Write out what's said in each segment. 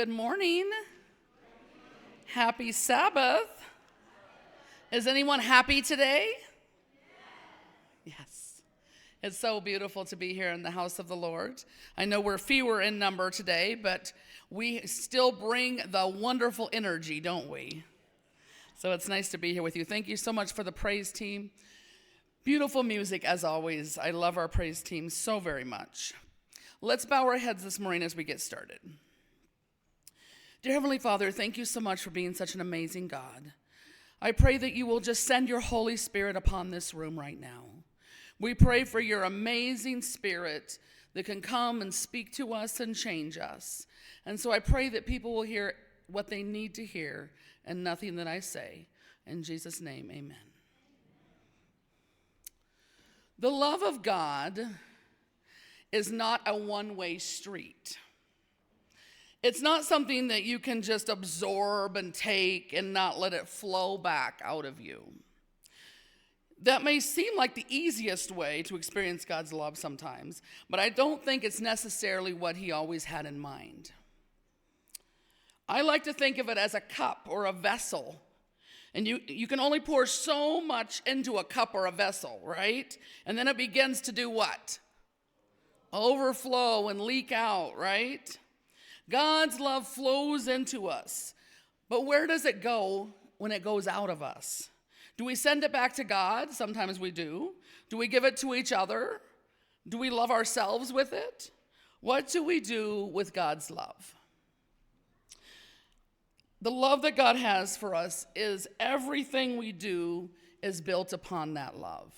Good morning. Happy Sabbath. Is anyone happy today? Yes. It's so beautiful to be here in the house of the Lord. I know we're fewer in number today, but we still bring the wonderful energy, don't we? So it's nice to be here with you. Thank you so much for the praise team. Beautiful music as always. I love our praise team so very much. Let's bow our heads this morning as we get started. Dear Heavenly Father, thank you so much for being such an amazing God. I pray that you will just send your Holy Spirit upon this room right now. We pray for your amazing Spirit that can come and speak to us and change us. And so I pray that people will hear what they need to hear and nothing that I say. In Jesus' name, amen. The love of God is not a one-way street. It's not something that you can just absorb and take and not let it flow back out of you. That may seem like the easiest way to experience God's love sometimes, but I don't think it's necessarily what he always had in mind. I like to think of it as a cup or a vessel. And you can only pour so much into a cup or a vessel, right? And then it begins to do what? Overflow and leak out, right? God's love flows into us. But where does it go when it goes out of us? Do we send it back to God? Sometimes we do. Do we give it to each other? Do we love ourselves with it? What do we do with God's love? The love that God has for us is everything we do is built upon that love.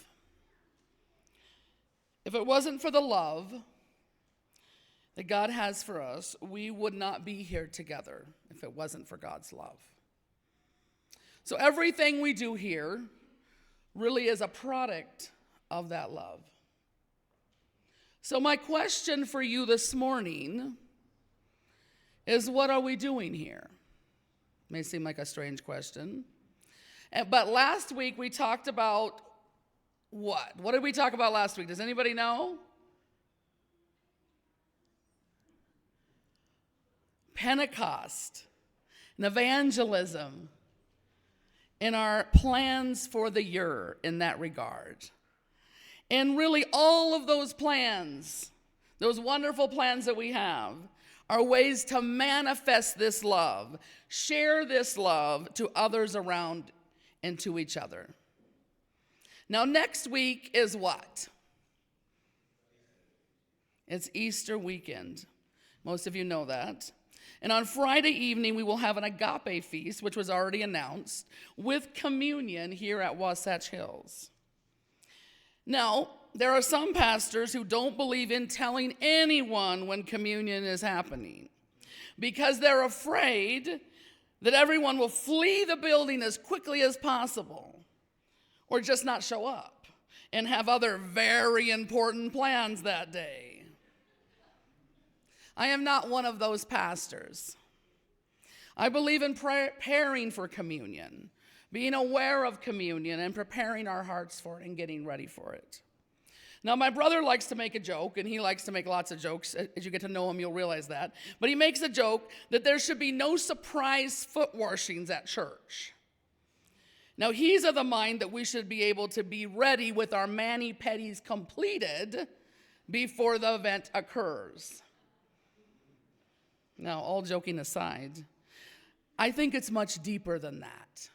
If it wasn't for the love that God has for us, we would not be here together if it wasn't for God's love. So everything we do here really is a product of that love. So my question for you this morning is, what are we doing here? May seem like a strange question. But last week we talked about what? What did we talk about last week? Does anybody know? Pentecost and evangelism and our plans for the year in that regard. And really all of those plans, those wonderful plans that we have, are ways to manifest this love, share this love to others around and to each other. Now next week is what? It's Easter weekend. Most of you know that. And on Friday evening, we will have an agape feast, which was already announced, with communion here at Wasatch Hills. Now, there are some pastors who don't believe in telling anyone when communion is happening because they're afraid that everyone will flee the building as quickly as possible or just not show up and have other very important plans that day. I am not one of those pastors. I believe in preparing for communion, being aware of communion and preparing our hearts for it and getting ready for it. Now, my brother likes to make a joke, and he likes to make lots of jokes. As you get to know him, you'll realize that. But he makes a joke that there should be no surprise foot washings at church. Now, he's of the mind that we should be able to be ready with our mani-pedis completed before the event occurs. Now, all joking aside, I think it's much deeper than that.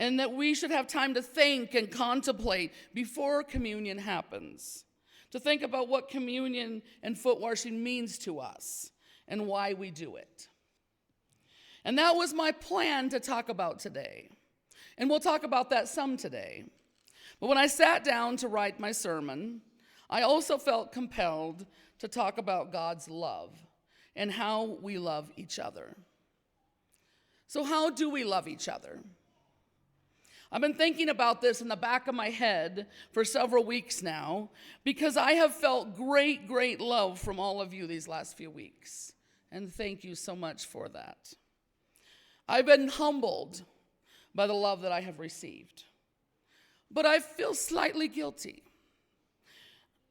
And that we should have time to think and contemplate before communion happens. To think about what communion and foot washing means to us and why we do it. And that was my plan to talk about today. And we'll talk about that some today. But when I sat down to write my sermon, I also felt compelled to talk about God's love and how we love each other. So how do we love each other? I've been thinking about this in the back of my head for several weeks now because I have felt great, great love from all of you these last few weeks. And thank you so much for that. I've been humbled by the love that I have received. But I feel slightly guilty.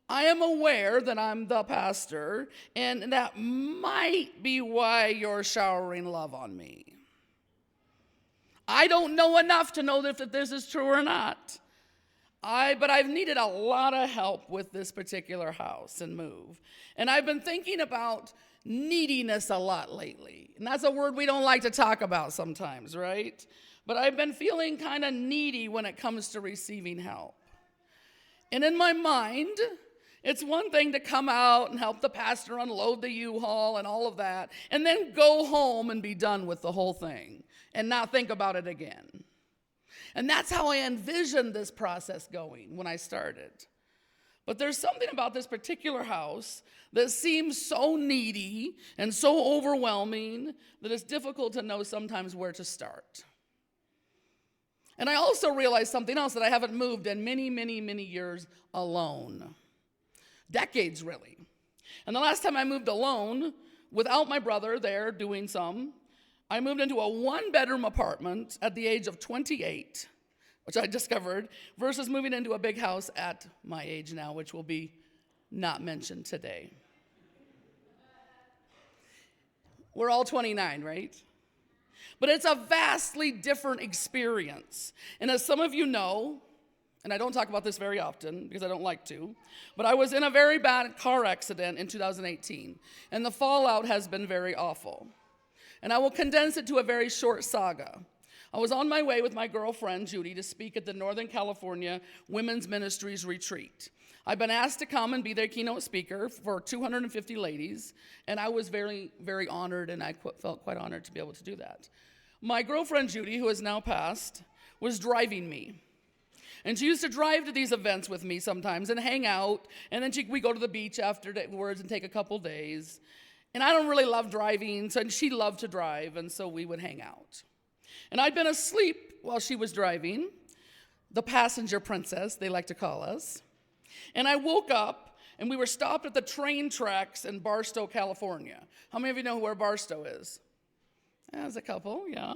I am aware that I'm the pastor, and that might be why you're showering love on me. I don't know enough to know if this is true or not. But I've needed a lot of help with this particular house and move. And I've been thinking about neediness a lot lately. And that's a word we don't like to talk about sometimes, right? But I've been feeling kind of needy when it comes to receiving help. And in my mind, it's one thing to come out and help the pastor unload the U-Haul and all of that, and then go home and be done with the whole thing and not think about it again. And that's how I envisioned this process going when I started. But there's something about this particular house that seems so needy and so overwhelming that it's difficult to know sometimes where to start. And I also realized something else, that I haven't moved in many, many, many years alone. Decades, really. And the last time I moved alone, without my brother there doing some, I moved into a one-bedroom apartment at the age of 28, which I discovered, versus moving into a big house at my age now, which will be not mentioned today. We're all 29, right? But it's a vastly different experience. And as some of you know, and I don't talk about this very often because I don't like to, but I was in a very bad car accident in 2018, and the fallout has been very awful. And I will condense it to a very short saga. I was on my way with my girlfriend, Judy, to speak at the Northern California Women's Ministries Retreat. I've been asked to come and be their keynote speaker for 250 ladies, and I was very, very honored, and I felt quite honored to be able to do that. My girlfriend, Judy, who has now passed, was driving me. And she used to drive to these events with me sometimes and hang out, and then we go to the beach afterwards and take a couple days. And I don't really love driving, and she loved to drive, and so we would hang out. And I'd been asleep while she was driving, the passenger princess, they like to call us. And I woke up, and we were stopped at the train tracks in Barstow, California. How many of you know where Barstow is? There's a couple, yeah.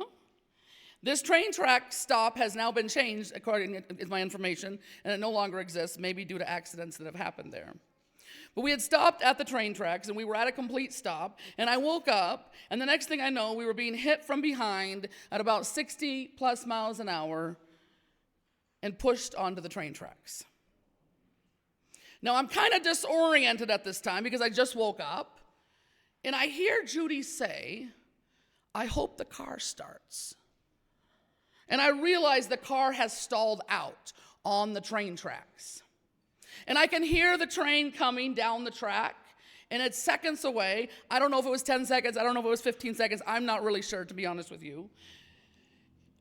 This train track stop has now been changed, according to my information, and it no longer exists, maybe due to accidents that have happened there. But we had stopped at the train tracks, and we were at a complete stop, and I woke up, and the next thing I know, we were being hit from behind at about 60 plus miles an hour and pushed onto the train tracks. Now, I'm kind of disoriented at this time because I just woke up, and I hear Judy say, "I hope the car starts." And I realize the car has stalled out on the train tracks. And I can hear the train coming down the track, and it's seconds away. I don't know if it was 10 seconds. I don't know if it was 15 seconds. I'm not really sure, to be honest with you.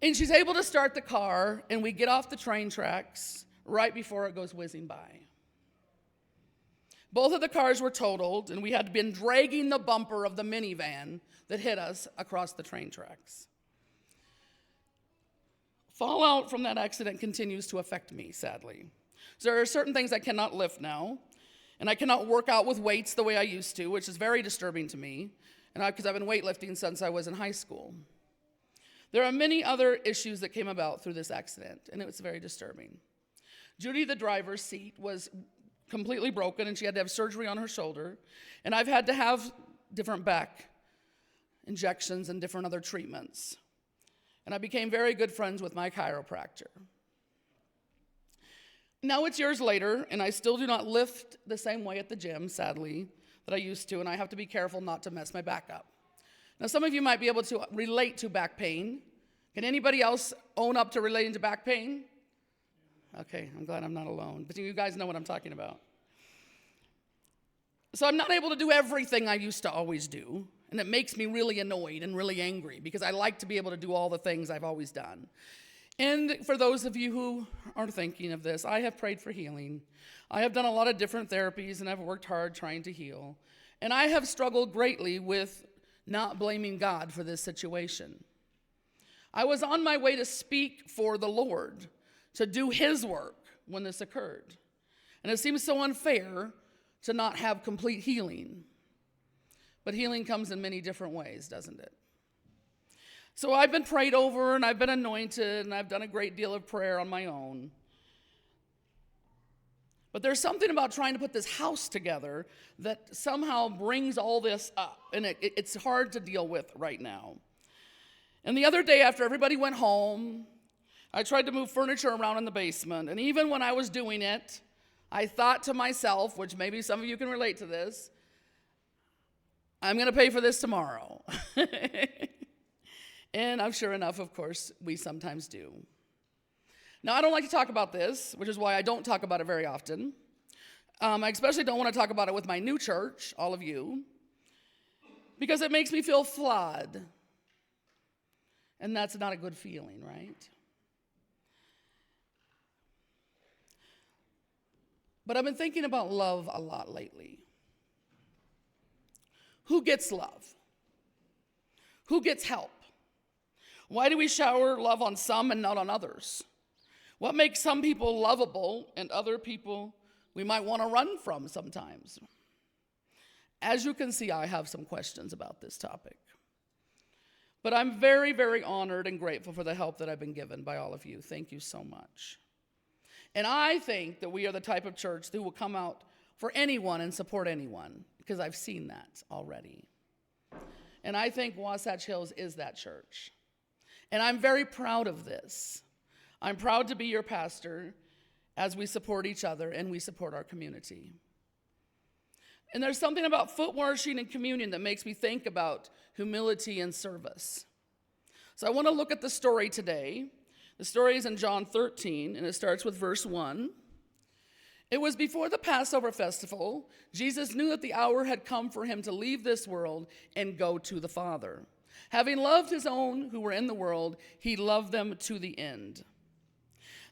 And she's able to start the car, and we get off the train tracks right before it goes whizzing by. Both of the cars were totaled, and we had been dragging the bumper of the minivan that hit us across the train tracks. Fallout from that accident continues to affect me, sadly. So there are certain things I cannot lift now, and I cannot work out with weights the way I used to, which is very disturbing to me, because I've been weightlifting since I was in high school. There are many other issues that came about through this accident, and it was very disturbing. Judy, the driver's seat, was completely broken, and she had to have surgery on her shoulder, and I've had to have different back injections and different other treatments. And I became very good friends with my chiropractor. Now it's years later, and I still do not lift the same way at the gym, sadly, that I used to, and I have to be careful not to mess my back up. Now, some of you might be able to relate to back pain. Can anybody else own up to relating to back pain? Okay, I'm glad I'm not alone, but you guys know what I'm talking about. So I'm not able to do everything I used to always do, and it makes me really annoyed and really angry because I like to be able to do all the things I've always done. And for those of you who are thinking of this, I have prayed for healing. I have done a lot of different therapies, and I've worked hard trying to heal. And I have struggled greatly with not blaming God for this situation. I was on my way to speak for the Lord, to do His work when this occurred. And it seems so unfair to not have complete healing. But healing comes in many different ways, doesn't it? So I've been prayed over, and I've been anointed, and I've done a great deal of prayer on my own. But there's something about trying to put this house together that somehow brings all this up, and it's hard to deal with right now. And the other day, after everybody went home, I tried to move furniture around in the basement, and even when I was doing it, I thought to myself, which maybe some of you can relate to this, I'm going to pay for this tomorrow. And I'm sure enough, of course, we sometimes do. Now, I don't like to talk about this, which is why I don't talk about it very often. I especially don't want to talk about it with my new church, all of you, because it makes me feel flawed. And that's not a good feeling, right? But I've been thinking about love a lot lately. Who gets love? Who gets help? Why do we shower love on some and not on others? What makes some people lovable and other people we might want to run from sometimes? As you can see, I have some questions about this topic. But I'm very, very honored and grateful for the help that I've been given by all of you. Thank you so much. And I think that we are the type of church that will come out for anyone and support anyone, because I've seen that already. And I think Wasatch Hills is that church. And I'm very proud of this. I'm proud to be your pastor as we support each other and we support our community. And there's something about foot washing and communion that makes me think about humility and service. So I want to look at the story today. The story is in John 13, and it starts with verse 1. It was before the Passover festival. Jesus knew that the hour had come for him to leave this world and go to the Father. Having loved his own who were in the world, he loved them to the end.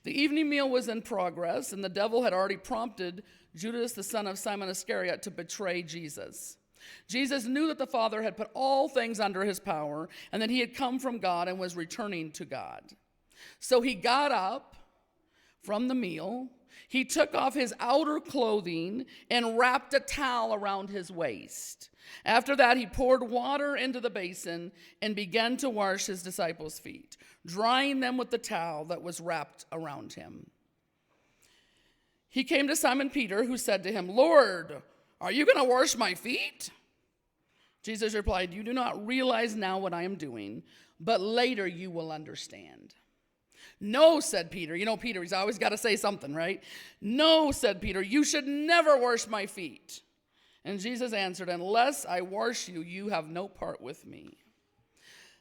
The evening meal was in progress, and the devil had already prompted Judas, the son of Simon Iscariot, to betray Jesus. Jesus knew that the Father had put all things under his power, and that he had come from God and was returning to God. So he got up from the meal. He took off his outer clothing and wrapped a towel around his waist. After that, he poured water into the basin and began to wash his disciples' feet, drying them with the towel that was wrapped around him. He came to Simon Peter, who said to him, "Lord, are you going to wash my feet?" Jesus replied, "You do not realize now what I am doing, but later you will understand." "No," said Peter. You know Peter, he's always got to say something, right? "No," said Peter, "you should never wash my feet." And Jesus answered, "Unless I wash you, you have no part with me."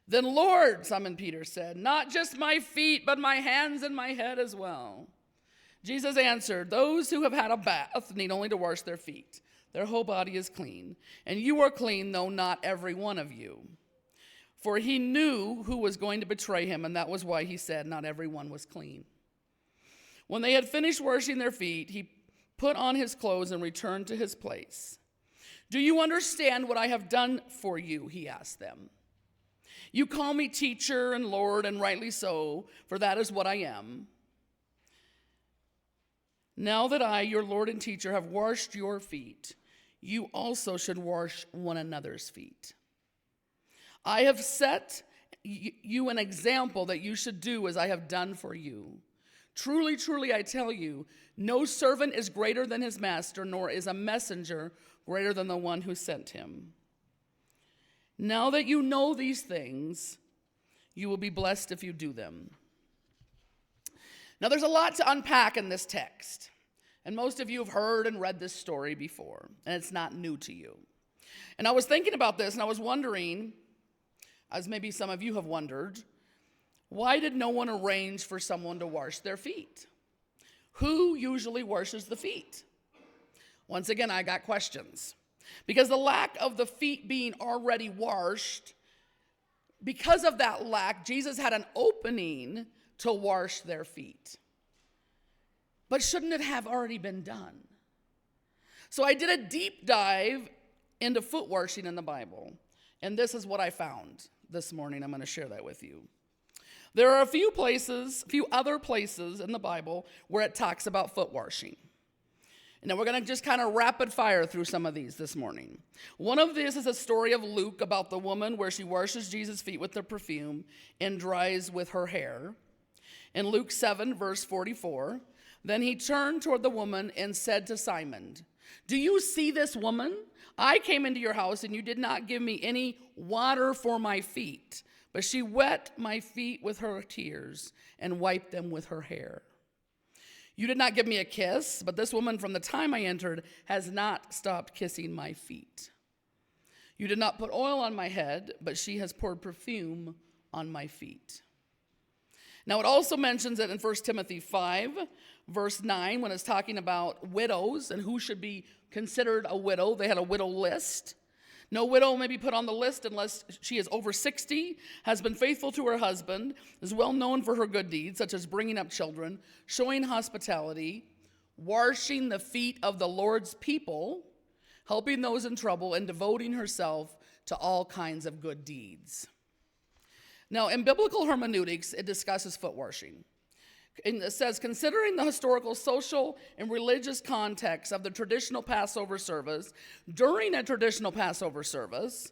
"Then, Lord," Simon Peter said, "not just my feet, but my hands and my head as well." Jesus answered, "Those who have had a bath need only to wash their feet. Their whole body is clean. And you are clean, though not every one of you." For he knew who was going to betray him, and that was why he said not everyone was clean. When they had finished washing their feet, he put on his clothes and returned to his place. "Do you understand what I have done for you?" he asked them. "You call me teacher and Lord, and rightly so, for that is what I am. Now that I, your Lord and teacher, have washed your feet, you also should wash one another's feet. I have set you an example that you should do as I have done for you. Truly, truly, I tell you, no servant is greater than his master, nor is a messenger greater than the one who sent him. Now that you know these things, you will be blessed if you do them." Now, there's a lot to unpack in this text, and most of you have heard and read this story before, and it's not new to you. And I was thinking about this, and I was wondering, as maybe some of you have wondered, why did no one arrange for someone to wash their feet? Who usually washes the feet? Once again, I got questions. Because the lack of the feet being already washed, because of that lack, Jesus had an opening to wash their feet. But shouldn't it have already been done? So I did a deep dive into foot washing in the Bible, and this is what I found this morning. I'm going to share that with you. There are a few other places in the Bible where it talks about foot washing. And then we're going to just kind of rapid fire through some of these this morning. One of these is a story of Luke about the woman where she washes Jesus' feet with the perfume and dries with her hair. In Luke 7, verse 44, Then he turned toward the woman and said to Simon, "Do you see this woman? I came into your house and you did not give me any water for my feet, but she wet my feet with her tears and wiped them with her hair. You did not give me a kiss, but this woman from the time I entered has not stopped kissing my feet. You did not put oil on my head, but she has poured perfume on my feet." Now it also mentions it in 1 Timothy 5, verse 9, when it's talking about widows and who should be considered a widow. They had a widow list. No widow may be put on the list unless she is over 60, has been faithful to her husband, is well known for her good deeds, such as bringing up children, showing hospitality, washing the feet of the Lord's people, helping those in trouble, and devoting herself to all kinds of good deeds. Now, in biblical hermeneutics, it discusses foot washing. And it says, considering the historical, social, and religious context of the traditional Passover service, during a traditional Passover service,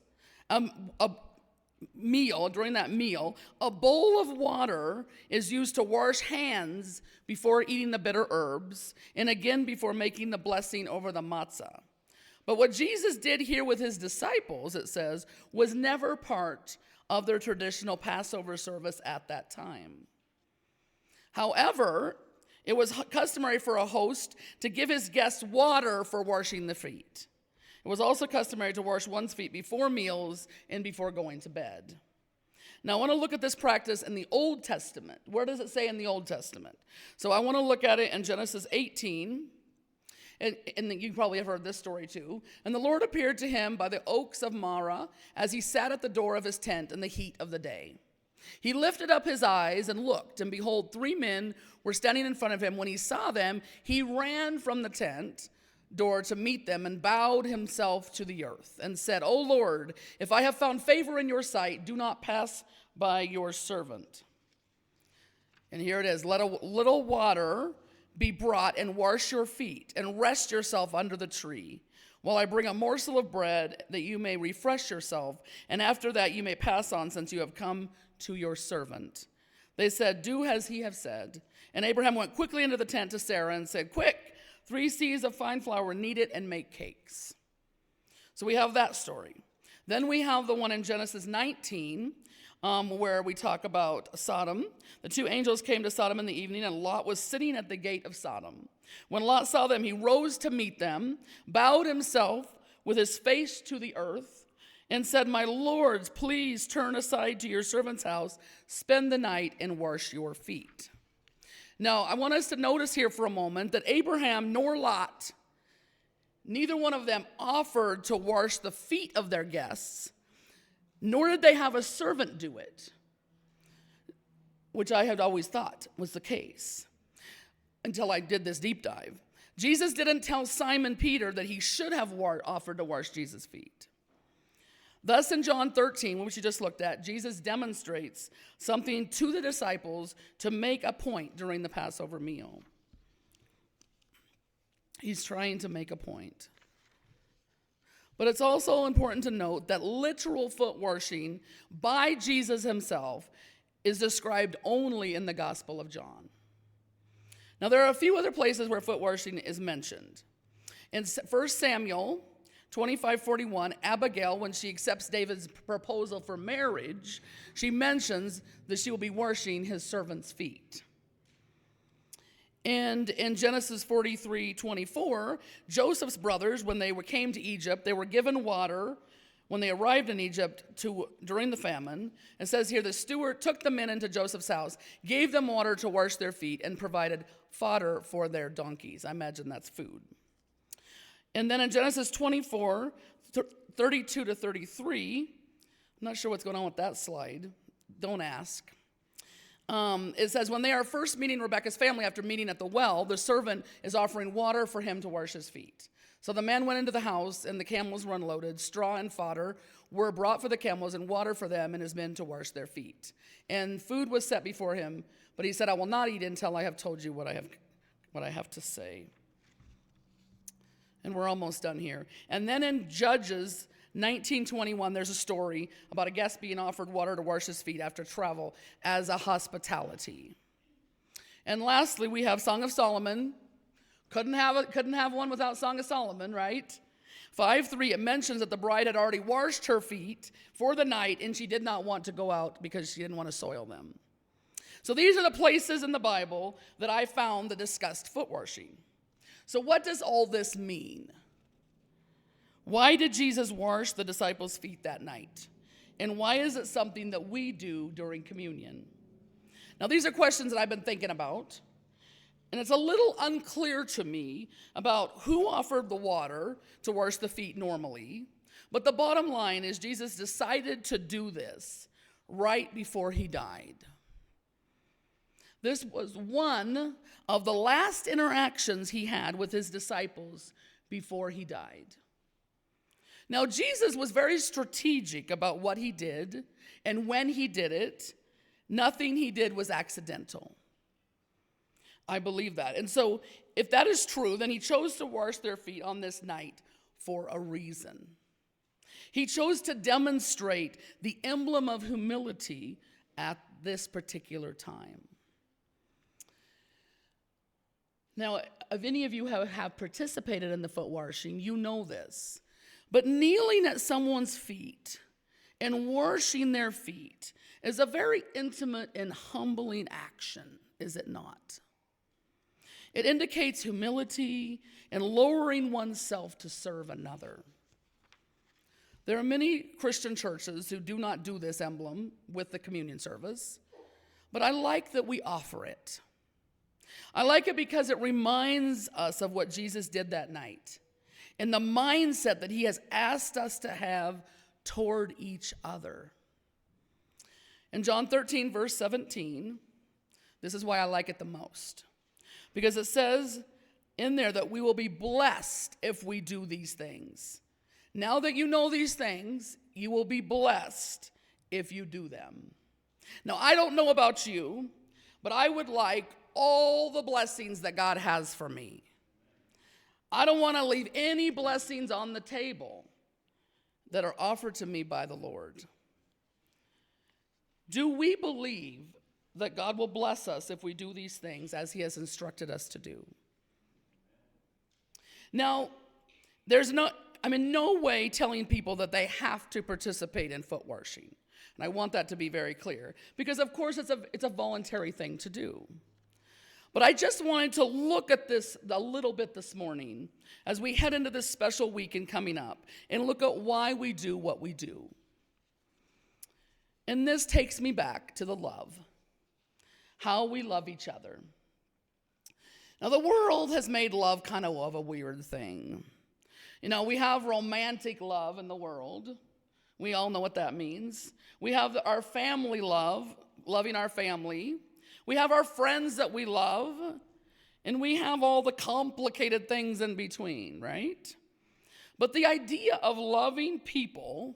during that meal, a bowl of water is used to wash hands before eating the bitter herbs, and again before making the blessing over the matzah. But what Jesus did here with his disciples, it says, was never part of their traditional Passover service at that time. However, it was customary for a host to give his guests water for washing the feet. It was also customary to wash one's feet before meals and before going to bed. Now, I want to look at this practice in the Old Testament. Where does it say in the Old Testament? So I want to look at it in Genesis 18. And you probably have heard this story too. "And the Lord appeared to him by the oaks of Marah as he sat at the door of his tent in the heat of the day. He lifted up his eyes and looked, and behold, 3 men were standing in front of him. When he saw them, he ran from the tent door to meet them and bowed himself to the earth and said, 'O Lord, if I have found favor in your sight, do not pass by your servant.' And here it is, 'Let a little water be brought and wash your feet and rest yourself under the tree, while I bring a morsel of bread that you may refresh yourself, and after that you may pass on, since you have come to your servant.' They said, 'Do as he has said.' And Abraham went quickly into the tent to Sarah and said, 'Quick, 3 seahs of fine flour, knead it and make cakes.'" So we have that story. Then we have the one in Genesis 19, where we talk about Sodom. "The 2 angels came to Sodom in the evening, and Lot was sitting at the gate of Sodom. When Lot saw them, he rose to meet them, bowed himself with his face to the earth, and said, 'My lords, please turn aside to your servant's house, spend the night, and wash your feet.'" Now, I want us to notice here for a moment that Abraham nor Lot, neither one of them offered to wash the feet of their guests, nor did they have a servant do it, which I had always thought was the case until I did this deep dive. Jesus didn't tell Simon Peter that he should have offered to wash Jesus' feet. Thus, in John 13, which you just looked at, Jesus demonstrates something to the disciples to make a point during the Passover meal. He's trying to make a point. But it's also important to note that literal foot washing by Jesus himself is described only in the Gospel of John. Now, there are a few other places where foot washing is mentioned. In 1 Samuel 25:41, Abigail, when she accepts David's proposal for marriage, she mentions that she will be washing his servant's feet. And in Genesis 43:24, Joseph's brothers, when they came to Egypt, they were given water when they arrived in Egypt during the famine. It says here, the steward took the men into Joseph's house, gave them water to wash their feet, and provided fodder for their donkeys. I imagine that's food. And then in Genesis 24:32-33, I'm not sure what's going on with that slide. Don't ask. It says, when they are first meeting Rebekah's family after meeting at the well, the servant is offering water for him to wash his feet. So the man went into the house, and the camels were unloaded. Straw and fodder were brought for the camels, and water for them and his men to wash their feet. And food was set before him, but he said, I will not eat until I have told you what I have to say. And we're almost done here. And then in Judges 19:21, there's a story about a guest being offered water to wash his feet after travel as a hospitality. And lastly, we have Song of Solomon. Couldn't have one without Song of Solomon, right? 5:3, it mentions that the bride had already washed her feet for the night, and she did not want to go out because she didn't want to soil them. So these are the places in the Bible that I found that discussed foot washing. So what does all this mean? Why did Jesus wash the disciples' feet that night? And why is it something that we do during communion? Now, these are questions that I've been thinking about. And it's a little unclear to me about who offered the water to wash the feet normally. But the bottom line is Jesus decided to do this right before he died. This was one of the last interactions he had with his disciples before he died. Now, Jesus was very strategic about what he did, and when he did it, nothing he did was accidental. I believe that. And so, if that is true, then he chose to wash their feet on this night for a reason. He chose to demonstrate the emblem of humility at this particular time. Now, if any of you have participated in the foot washing, you know this. But kneeling at someone's feet and washing their feet is a very intimate and humbling action, is it not? It indicates humility and lowering oneself to serve another. There are many Christian churches who do not do this emblem with the communion service, but I like that we offer it. I like it because it reminds us of what Jesus did that night and the mindset that he has asked us to have toward each other. In John 13, verse 17, this is why I like it the most. Because it says in there that we will be blessed if we do these things. Now that you know these things, you will be blessed if you do them. Now, I don't know about you, but I would like all the blessings that God has for me. I don't want to leave any blessings on the table that are offered to me by the Lord. Do we believe that God will bless us if we do these things as he has instructed us to do? Now, I'm in no way telling people that they have to participate in foot washing. And I want that to be very clear. Because, of course, it's a voluntary thing to do. But I just wanted to look at this a little bit this morning as we head into this special weekend coming up and look at why we do what we do. And this takes me back to the love, how we love each other. Now, the world has made love kind of a weird thing. You know, we have romantic love in the world. We all know what that means. We have our family love, loving our family. We have our friends that we love, and we have all the complicated things in between, right? But the idea of loving people,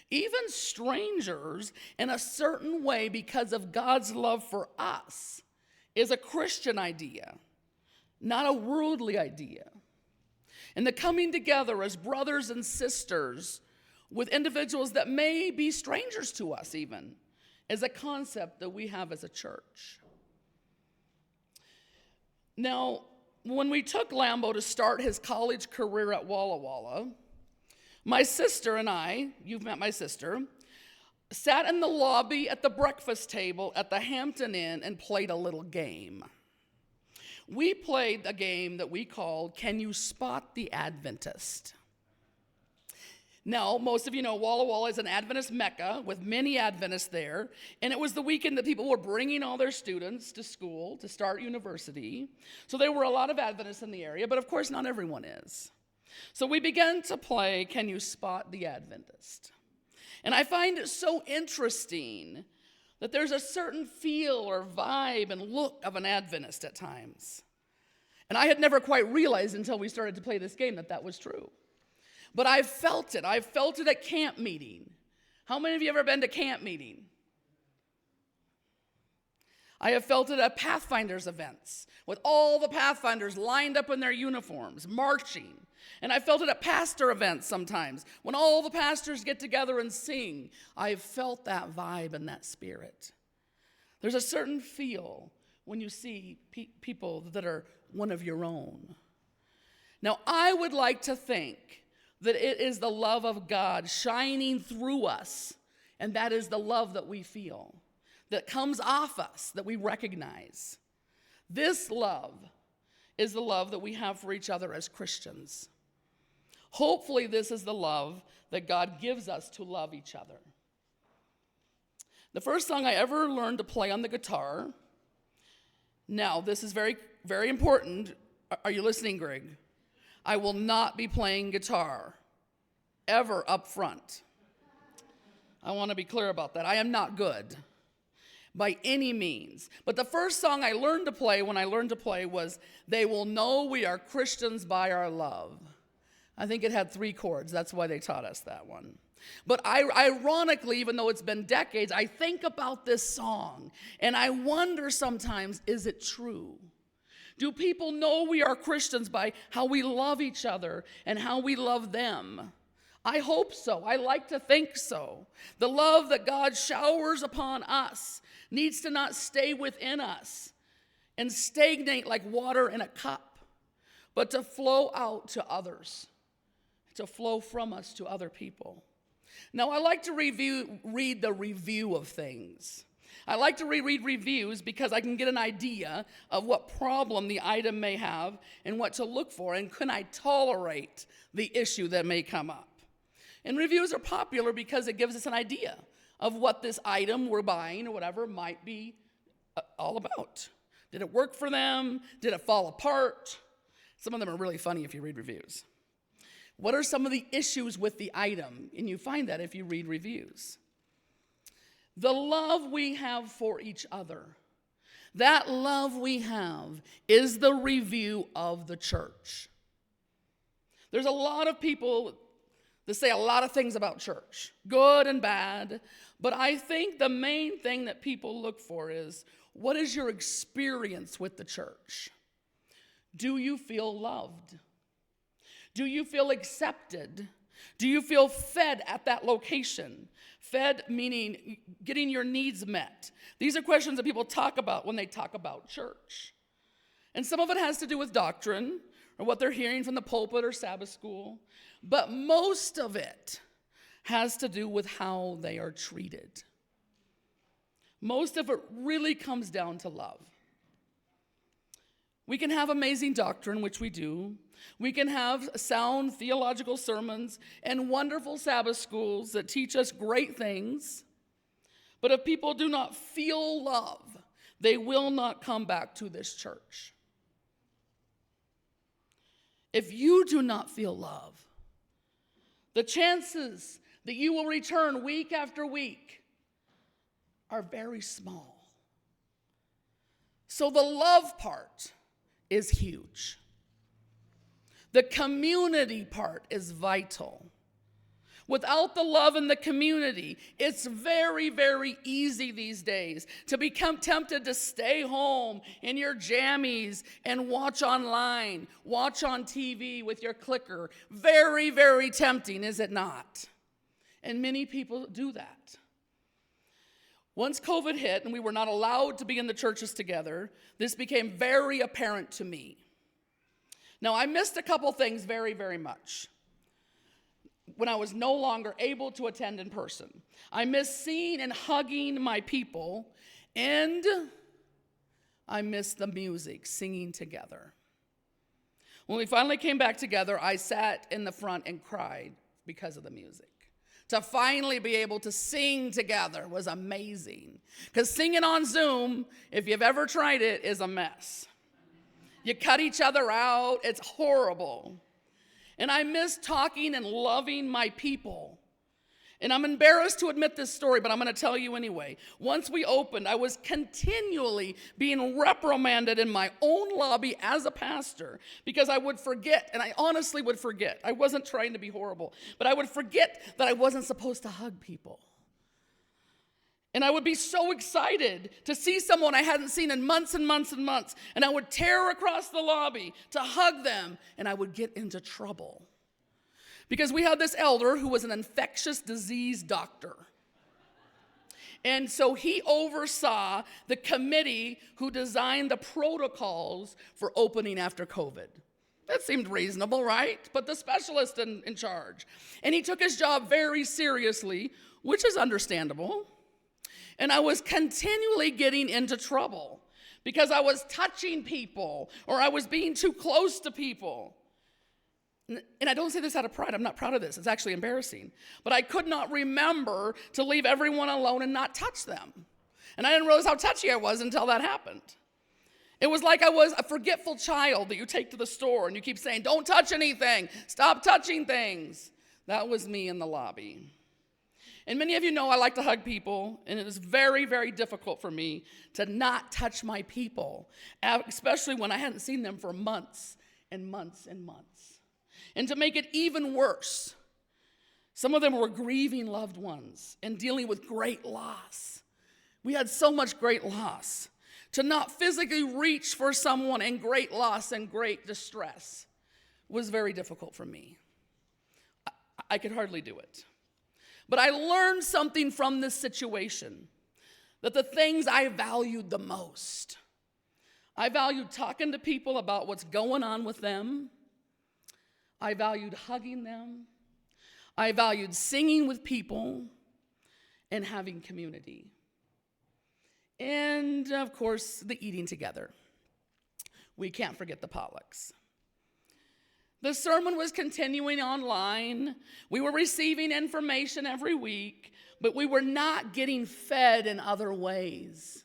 even strangers, in a certain way because of God's love for us is a Christian idea, not a worldly idea. And the coming together as brothers and sisters with individuals that may be strangers to us even is a concept that we have as a church. Now, when we took Lambo to start his college career at Walla Walla, my sister and I, you've met my sister, sat in the lobby at the breakfast table at the Hampton Inn and played a little game. We played a game that we called, Can You Spot the Adventist? Now, most of you know Walla Walla is an Adventist mecca with many Adventists there, and it was the weekend that people were bringing all their students to school to start university. So there were a lot of Adventists in the area, but of course not everyone is. So we began to play Can You Spot the Adventist? And I find it so interesting that there's a certain feel or vibe and look of an Adventist at times. And I had never quite realized until we started to play this game that was true. But I felt it. I felt it at camp meeting. How many of you ever been to camp meeting? I have felt it at Pathfinders events with all the Pathfinders lined up in their uniforms, marching. And I felt it at pastor events sometimes when all the pastors get together and sing. I have felt that vibe and that spirit. There's a certain feel when you see people that are one of your own. Now, I would like to think that it is the love of God shining through us, and that is the love that we feel, that comes off us, that we recognize. This love is the love that we have for each other as Christians. Hopefully, this is the love that God gives us to love each other. The first song I ever learned to play on the guitar, now this is very, very important. Are you listening, Greg? I will not be playing guitar ever up front. I want to be clear about that. I am not good by any means. But the first song I learned to play when I learned to play was "They Will Know We Are Christians by Our Love." I think it had 3 chords. That's why they taught us that one. But ironically, even though it's been decades, I think about this song, and I wonder sometimes, is it true? Do people know we are Christians by how we love each other and how we love them? I hope so. I like to think so. The love that God showers upon us needs to not stay within us and stagnate like water in a cup, but to flow out to others, to flow from us to other people. Now, I like to read the review of things. I like to reread reviews because I can get an idea of what problem the item may have and what to look for, and can I tolerate the issue that may come up. And reviews are popular because it gives us an idea of what this item we're buying or whatever might be all about. Did it work for them? Did it fall apart? Some of them are really funny if you read reviews. What are some of the issues with the item? And you find that if you read reviews. The love we have for each other, that love we have is the review of the church. There's a lot of people that say a lot of things about church, good and bad, but I think the main thing that people look for is, what is your experience with the church? Do you feel loved? Do you feel accepted? Do you feel fed at that location? Fed meaning getting your needs met. These are questions that people talk about when they talk about church. And some of it has to do with doctrine or what they're hearing from the pulpit or Sabbath school. But most of it has to do with how they are treated. Most of it really comes down to love. We can have amazing doctrine, which we do. We can have sound theological sermons and wonderful Sabbath schools that teach us great things. But if people do not feel love, they will not come back to this church. If you do not feel love, the chances that you will return week after week are very small. So the love part is huge. The community part is vital. Without the love in the community, it's very, very easy these days to become tempted to stay home in your jammies and watch online, watch on TV with your clicker. Very, very tempting, is it not? And many people do that. Once COVID hit and we were not allowed to be in the churches together, this became very apparent to me. Now, I missed a couple things very, very much when I was no longer able to attend in person. I missed seeing and hugging my people, and I missed the music, singing together. When we finally came back together, I sat in the front and cried because of the music. To finally be able to sing together was amazing. Because singing on Zoom, if you've ever tried it, is a mess. You cut each other out. It's horrible. And I miss talking and loving my people. And I'm embarrassed to admit this story, but I'm going to tell you anyway. Once we opened, I was continually being reprimanded in my own lobby as a pastor because I would forget, and I honestly would forget. I wasn't trying to be horrible, but I would forget that I wasn't supposed to hug people. And I would be so excited to see someone I hadn't seen in months and months and months, and I would tear across the lobby to hug them, and I would get into trouble. Because we had this elder who was an infectious disease doctor. And so he oversaw the committee who designed the protocols for opening after COVID. That seemed reasonable, right? But the specialist in charge. And he took his job very seriously, which is understandable. And I was continually getting into trouble because I was touching people or I was being too close to people. And I don't say this out of pride. I'm not proud of this. It's actually embarrassing. But I could not remember to leave everyone alone and not touch them. And I didn't realize how touchy I was until that happened. It was like I was a forgetful child that you take to the store and you keep saying, don't touch anything, stop touching things. That was me in the lobby. And many of you know I like to hug people, and it is very, very difficult for me to not touch my people, especially when I hadn't seen them for months and months and months. And to make it even worse, some of them were grieving loved ones and dealing with great loss. We had so much great loss. To not physically reach for someone in great loss and great distress was very difficult for me. I could hardly do it. But I learned something from this situation, that the things I valued the most. I valued talking to people about what's going on with them. I valued hugging them. I valued singing with people and having community. And, of course, the eating together. We can't forget the potlucks. The sermon was continuing online. We were receiving information every week, but we were not getting fed in other ways.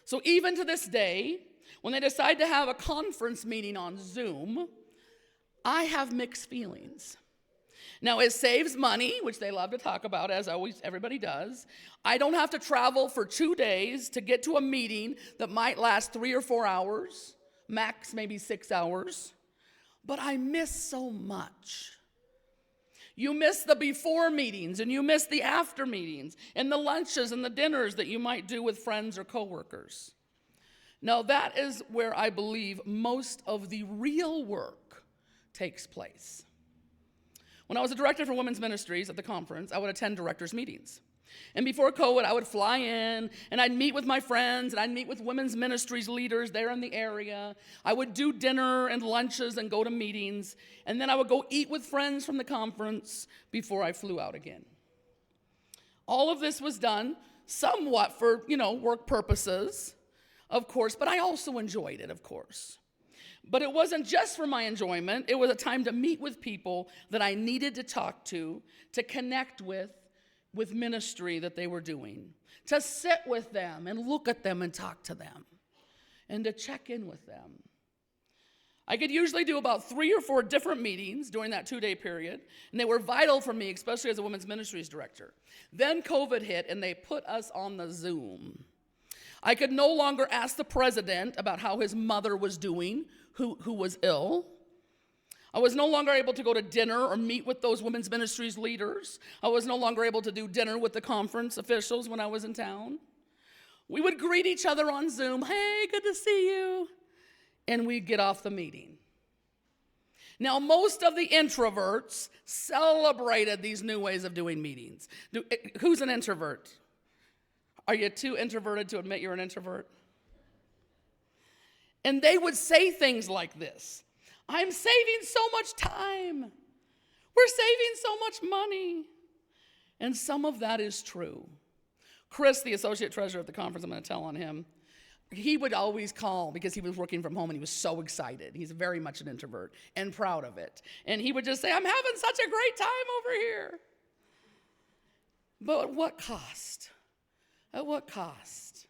So even to this day, when they decide to have a conference meeting on Zoom, I have mixed feelings. Now, it saves money, which they love to talk about, as always everybody does. I don't have to travel for 2 days to get to a meeting that might last 3 or 4 hours, max maybe 6 hours. But I miss so much. You miss the before meetings, and you miss the after meetings, and the lunches and the dinners that you might do with friends or coworkers. Now, that is where I believe most of the real work takes place. When I was a director for women's ministries at the conference, I would attend directors' meetings. And before COVID, I would fly in, and I'd meet with my friends, and I'd meet with women's ministries leaders there in the area. I would do dinner and lunches and go to meetings, and then I would go eat with friends from the conference before I flew out again. All of this was done somewhat for, work purposes, of course, but I also enjoyed it, of course. But it wasn't just for my enjoyment. It was a time to meet with people that I needed to talk to connect with ministry that they were doing, to sit with them and look at them and talk to them, and to check in with them. I could usually do about 3 or 4 different meetings during that 2-day period, and they were vital for me, especially as a women's ministries director. Then COVID hit, and they put us on the Zoom. I could no longer ask the president about how his mother was doing, who was ill. I was no longer able to go to dinner or meet with those women's ministries leaders. I was no longer able to do dinner with the conference officials when I was in town. We would greet each other on Zoom. Hey, good to see you. And we'd get off the meeting. Now, most of the introverts celebrated these new ways of doing meetings. Who's an introvert? Are you too introverted to admit you're an introvert? And they would say things like this. I'm saving so much time. We're saving so much money. And some of that is true. Chris, the associate treasurer at the conference, I'm going to tell on him, he would always call because he was working from home and he was so excited. He's very much an introvert and proud of it. And he would just say, I'm having such a great time over here. But at what cost? At what cost?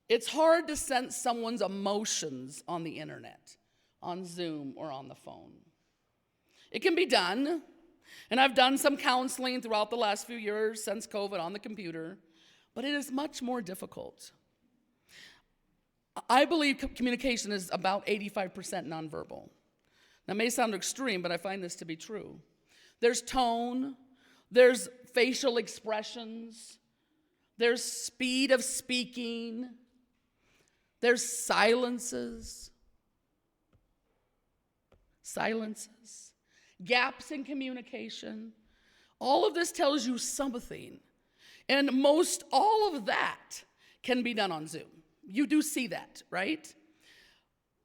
It's hard to sense someone's emotions on the internet, on Zoom, or on the phone. It can be done, and I've done some counseling throughout the last few years since COVID on the computer, but it is much more difficult. I believe communication is about 85% nonverbal. That may sound extreme, but I find this to be true. There's tone, there's facial expressions, there's speed of speaking, there's silences, gaps in communication. All of this tells you something. And most all of that can be done on Zoom. You do see that, right?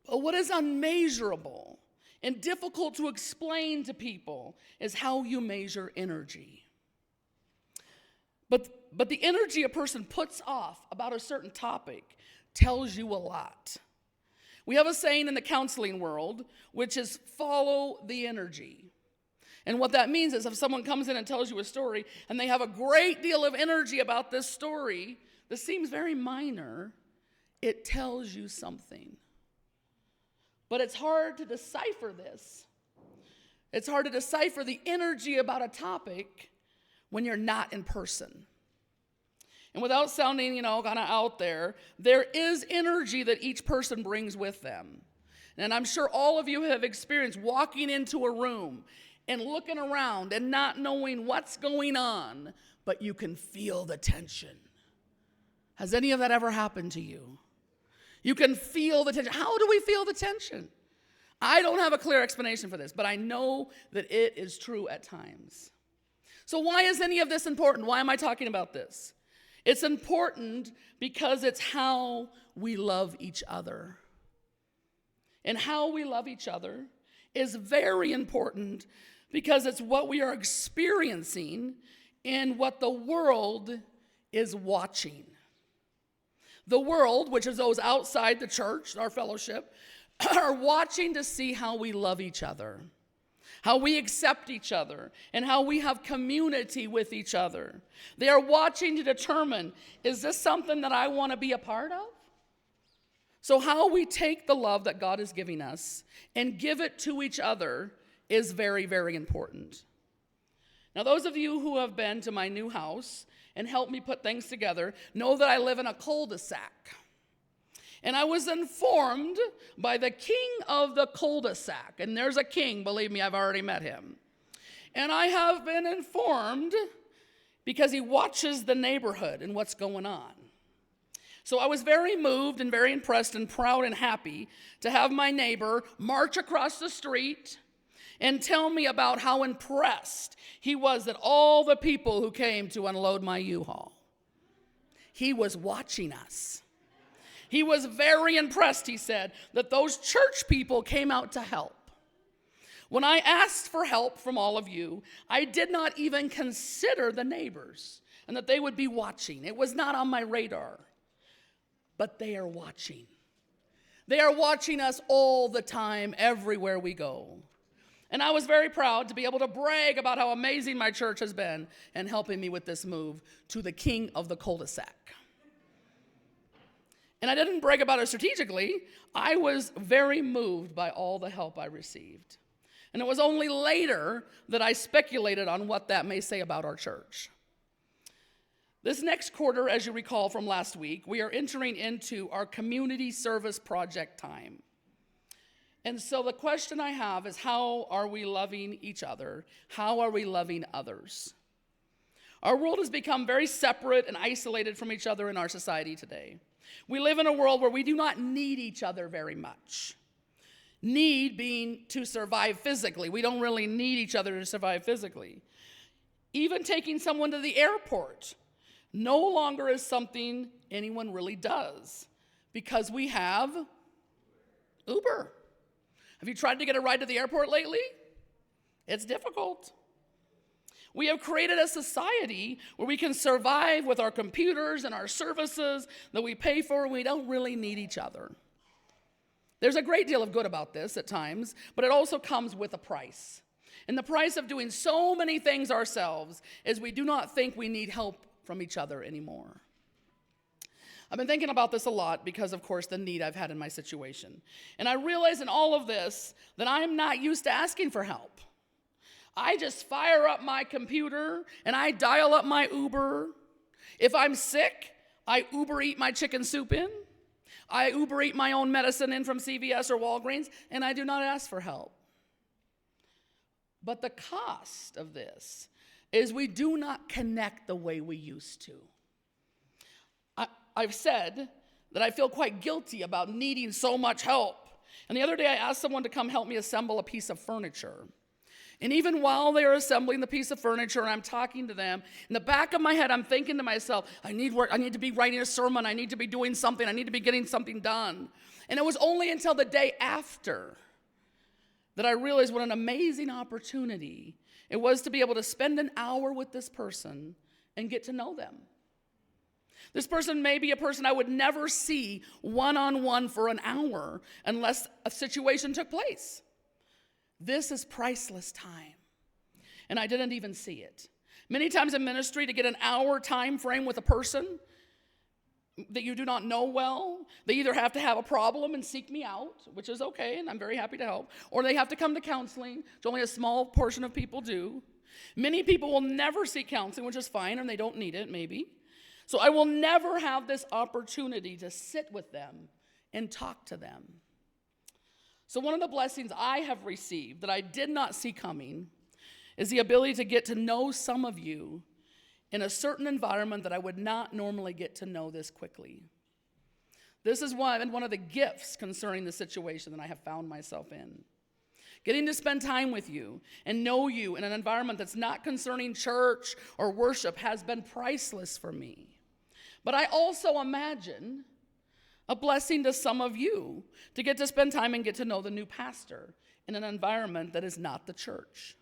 But what is unmeasurable and difficult to explain to people is how you measure energy. But the energy a person puts off about a certain topic tells you a lot. We have a saying in the counseling world, which is follow the energy. And what that means is if someone comes in and tells you a story and they have a great deal of energy about this story that seems very minor, it tells you something. But it's hard to decipher this. It's hard to decipher the energy about a topic when you're not in person. And without sounding, kind of out there is energy that each person brings with them. And I'm sure all of you have experienced walking into a room and looking around and not knowing what's going on, but you can feel the tension. Has any of that ever happened to you? You can feel the tension. How do we feel the tension? I don't have a clear explanation for this, but I know that it is true at times. So why is any of this important? Why am I talking about this? It's important because it's how we love each other. And how we love each other is very important because it's what we are experiencing and what the world is watching. The world, which is those outside the church, our fellowship, are watching to see how we love each other, how we accept each other, and how we have community with each other. They are watching to determine, is this something that I want to be a part of? So how we take the love that God is giving us and give it to each other is very, very important. Now, those of you who have been to my new house and helped me put things together know that I live in a cul-de-sac. And I was informed by the king of the cul-de-sac, and there's a king, believe me, I've already met him. And I have been informed because he watches the neighborhood and what's going on. So I was very moved and very impressed and proud and happy to have my neighbor march across the street and tell me about how impressed he was at all the people who came to unload my U-Haul. He was watching us. He was very impressed, he said, that those church people came out to help. When I asked for help from all of you, I did not even consider the neighbors and that they would be watching. It was not on my radar. But they are watching. They are watching us all the time, everywhere we go. And I was very proud to be able to brag about how amazing my church has been in helping me with this move to the king of the cul-de-sac. And I didn't brag about it strategically. I was very moved by all the help I received. And it was only later that I speculated on what that may say about our church. This next quarter, as you recall from last week, we are entering into our community service project time. And so the question I have is, how are we loving each other? How are we loving others? Our world has become very separate and isolated from each other in our society today. We live in a world where we do not need each other very much. Need being to survive physically. We don't really need each other to survive physically. Even taking someone to the airport no longer is something anyone really does because we have Uber. Have you tried to get a ride to the airport lately? It's difficult. We have created a society where we can survive with our computers and our services that we pay for, and we don't really need each other. There's a great deal of good about this at times, but it also comes with a price. And the price of doing so many things ourselves is we do not think we need help from each other anymore. I've been thinking about this a lot because, of course, the need I've had in my situation. And I realize in all of this that I'm not used to asking for help. I just fire up my computer and I dial up my Uber. If I'm sick, I Uber eat my chicken soup in. I Uber eat my own medicine in from CVS or Walgreens, and I do not ask for help. But the cost of this is we do not connect the way we used to. I've said that I feel quite guilty about needing so much help. And the other day I asked someone to come help me assemble a piece of furniture. And even while they're assembling the piece of furniture and I'm talking to them, in the back of my head, I'm thinking to myself, I need work. I need to be writing a sermon. I need to be doing something. I need to be getting something done. And it was only until the day after that I realized what an amazing opportunity it was to be able to spend an hour with this person and get to know them. This person may be a person I would never see one-on-one for an hour unless a situation took place. This is priceless time. And I didn't even see it. Many times in ministry, to get an hour time frame with a person that you do not know well, they either have to have a problem and seek me out, which is okay, and I'm very happy to help, or they have to come to counseling, which only a small portion of people do. Many people will never seek counseling, which is fine, and they don't need it, maybe. So I will never have this opportunity to sit with them and talk to them. So one of the blessings I have received that I did not see coming is the ability to get to know some of you in a certain environment that I would not normally get to know this quickly. This is one of the gifts concerning the situation that I have found myself in. Getting to spend time with you and know you in an environment that's not concerning church or worship has been priceless for me. But I also imagine a blessing to some of you to get to spend time and get to know the new pastor in an environment that is not the church.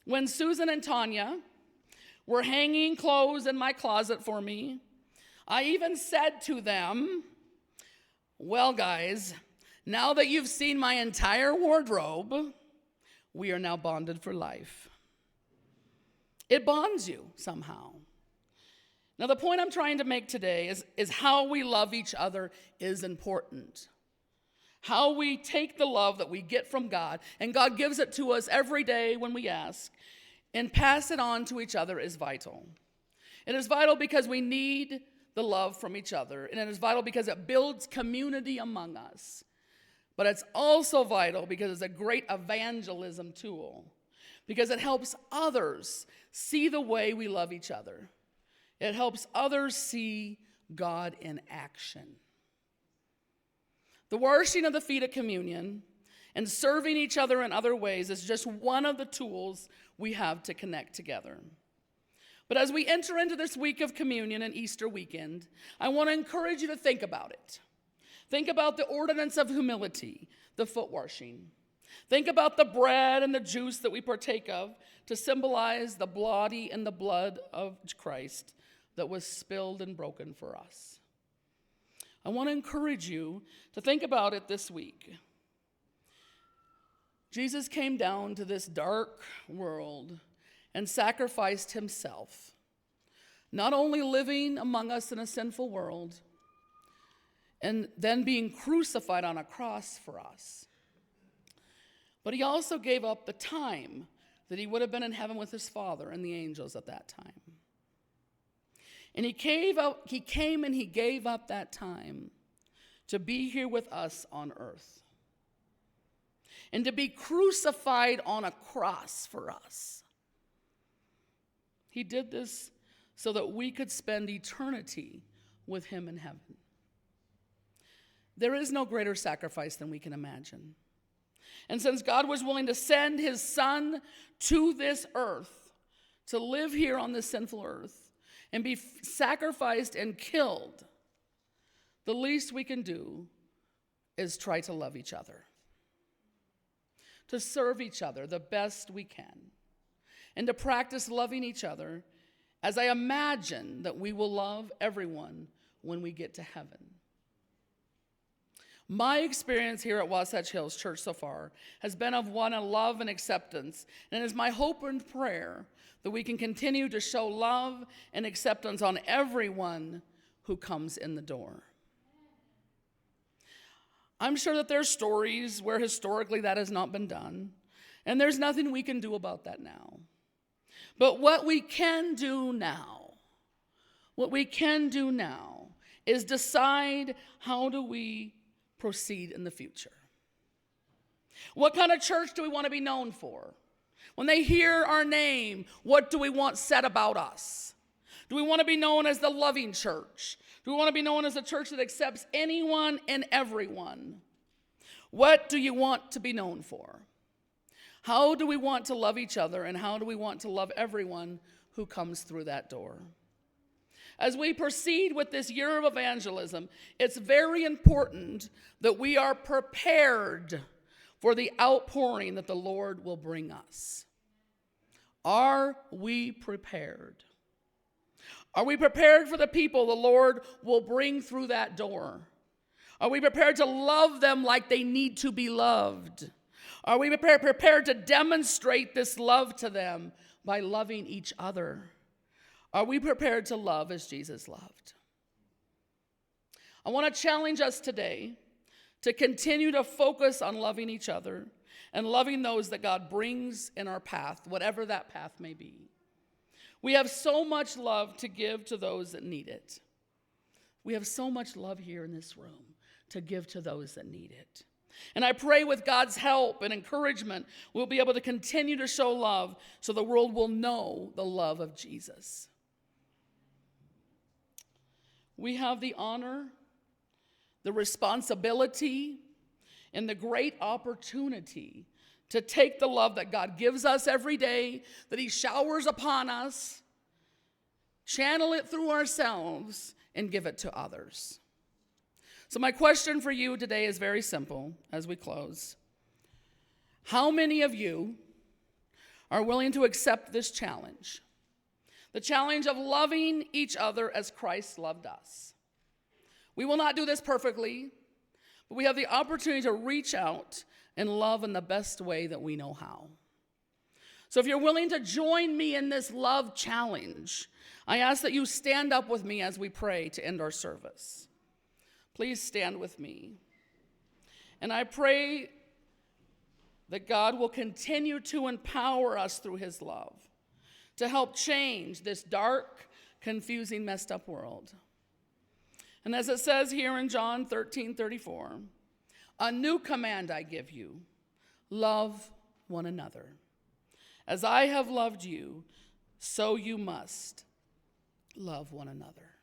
When Susan and Tanya were hanging clothes in my closet for me, I even said to them, well, guys, now that you've seen my entire wardrobe, we are now bonded for life. It bonds you somehow. Now, the point I'm trying to make today is how we love each other is important. How we take the love that we get from God, and God gives it to us every day when we ask, and pass it on to each other is vital. It is vital because we need the love from each other, and it is vital because it builds community among us. But it's also vital because it's a great evangelism tool, because it helps others see the way we love each other. It helps others see God in action. The washing of the feet at communion and serving each other in other ways is just one of the tools we have to connect together. But as we enter into this week of communion and Easter weekend, I want to encourage you to think about it. Think about the ordinance of humility, the foot washing. Think about the bread and the juice that we partake of to symbolize the body and the blood of Christ that was spilled and broken for us. I want to encourage you to think about it this week. Jesus came down to this dark world and sacrificed himself, not only living among us in a sinful world, and then being crucified on a cross for us, but he also gave up the time that he would have been in heaven with his Father and the angels at that time. And he came and he gave up that time to be here with us on earth and to be crucified on a cross for us. He did this so that we could spend eternity with him in heaven. There is no greater sacrifice than we can imagine. And since God was willing to send his Son to this earth, to live here on this sinful earth, and be sacrificed and killed, the least we can do is try to love each other, to serve each other the best we can, and to practice loving each other as I imagine that we will love everyone when we get to heaven. My experience here at Wasatch Hills Church so far has been of one of love and acceptance, and it is my hope and prayer that we can continue to show love and acceptance on everyone who comes in the door. I'm sure that there's stories where historically that has not been done, and there's nothing we can do about that now. But what we can do now is decide how do we proceed in the future. What kind of church do we want to be known for? When they hear our name, what do we want said about us? Do we want to be known as the loving church? Do we want to be known as a church that accepts anyone and everyone? What do you want to be known for? How do we want to love each other, and how do we want to love everyone who comes through that door? As we proceed with this year of evangelism, it's very important that we are prepared for the outpouring that the Lord will bring us. Are we prepared? Are we prepared for the people the Lord will bring through that door? Are we prepared to love them like they need to be loved? Are we prepared to demonstrate this love to them by loving each other? Are we prepared to love as Jesus loved? I want to challenge us today to continue to focus on loving each other and loving those that God brings in our path, whatever that path may be. We have so much love to give to those that need it. We have so much love here in this room to give to those that need it. And I pray with God's help and encouragement, we'll be able to continue to show love so the world will know the love of Jesus. We have the honor, the responsibility, and the great opportunity to take the love that God gives us every day, that he showers upon us, channel it through ourselves, and give it to others. So my question for you today is very simple as we close. How many of you are willing to accept this challenge? The challenge of loving each other as Christ loved us. We will not do this perfectly, but we have the opportunity to reach out and love in the best way that we know how. So if you're willing to join me in this love challenge, I ask that you stand up with me as we pray to end our service. Please stand with me. And I pray that God will continue to empower us through his love to help change this dark, confusing, messed up world. And as it says here in John 13:34, a new command I give you, love one another. As I have loved you, so you must love one another.